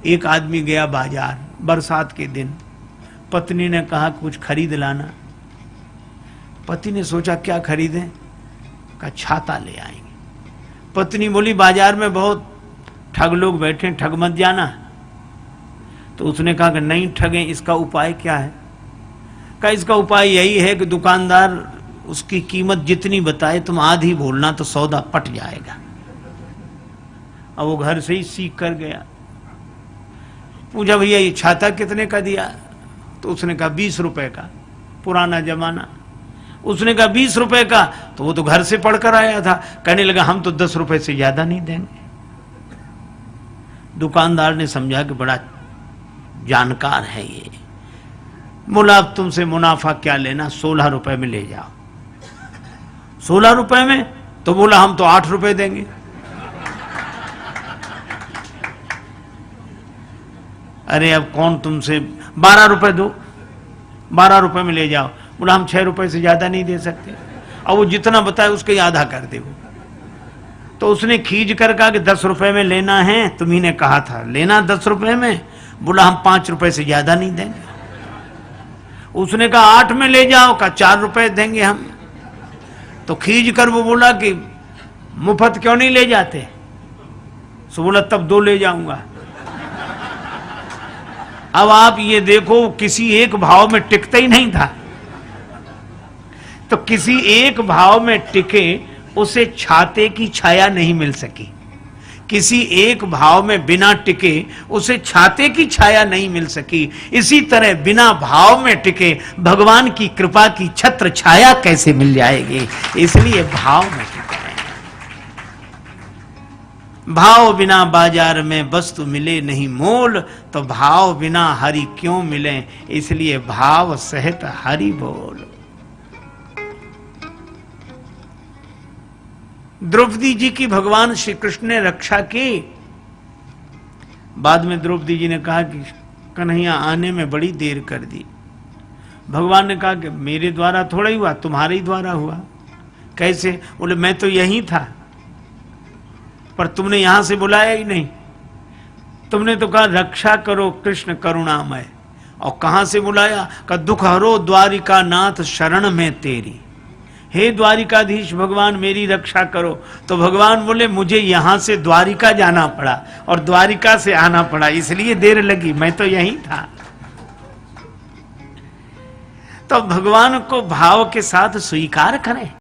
एक आदमी गया बाजार, बरसात के दिन, पत्नी ने कहा कुछ खरीद लाना। पति ने सोचा क्या खरीदें, कहा छाता ले आएंगे। पत्नी बोली बाजार में बहुत ठग लोग बैठे, ठग मत जाना। तो उसने कहा कि नहीं ठगे, इसका उपाय क्या है? कहा इसका उपाय यही है कि दुकानदार उसकी कीमत जितनी बताए तुम आधी बोलना तो सौदा पट जाएगा। अब वो घर से ही सीख कर गया। पूछा भैया ये छाता कितने का दिया? तो उसने कहा 20 रुपए का, पुराना जमाना। उसने कहा 20 रुपए का, तो वो तो घर से पढ़कर आया था। कहने लगा हम तो 10 रुपए से ज्यादा नहीं देंगे। दुकानदार ने समझा कि बड़ा जानकार है ये। बोला अब तुमसे मुनाफा क्या लेना, 16 रुपए में ले जाओ। 16 रुपए में? तो बोला हम तो 8 रुपए देंगे। अरे अब कौन तुमसे, 12 रुपए दो, 12 रुपए में ले जाओ। बोला हम 6 रुपए से ज्यादा नहीं दे सकते। अब वो जितना बताए उसके आधा कर दे। तो उसने खींच कर कहा कि 10 रुपए में लेना है, तुम्ही ने कहा था लेना 10 रुपए में। बोला हम 5 रुपए से ज्यादा नहीं देंगे। उसने कहा 8 में ले जाओ, कहा 4 रुपए देंगे हम। तो खींच कर वो बोला कि मुफ्त क्यों नहीं ले जाते? सो बोला तब 2 ले जाऊंगा। अब आप ये देखो किसी एक भाव में टिकता ही नहीं था। तो किसी एक भाव में टिके उसे छाते की छाया नहीं मिल सकी। किसी एक भाव में बिना टिके उसे छाते की छाया नहीं मिल सकी। इसी तरह बिना भाव में टिके भगवान की कृपा की छत्र छाया कैसे मिल जाएगी? इसलिए भाव में टिके। भाव बिना बाजार में वस्तु मिले नहीं मोल, तो भाव बिना हरि क्यों मिले? इसलिए भाव सहित हरि बोल। द्रौपदी जी की भगवान श्री कृष्ण ने रक्षा की। बाद में द्रौपदी जी ने कहा कि कन्हैया आने में बड़ी देर कर दी। भगवान ने कहा कि मेरे द्वारा थोड़ा ही हुआ, तुम्हारे ही द्वारा हुआ। कैसे? बोले मैं तो यही था, पर तुमने यहां से बुलाया ही नहीं। तुमने तो कहा रक्षा करो कृष्ण करुणामय, और कहां से बुलाया? का दुख हरो द्वारिका नाथ शरण में तेरी। हे द्वारिकाधीश भगवान मेरी रक्षा करो। तो भगवान बोले मुझे यहां से द्वारिका जाना पड़ा और द्वारिका से आना पड़ा, इसलिए देर लगी, मैं तो यहीं था। तो भगवान को भाव के साथ स्वीकार करें।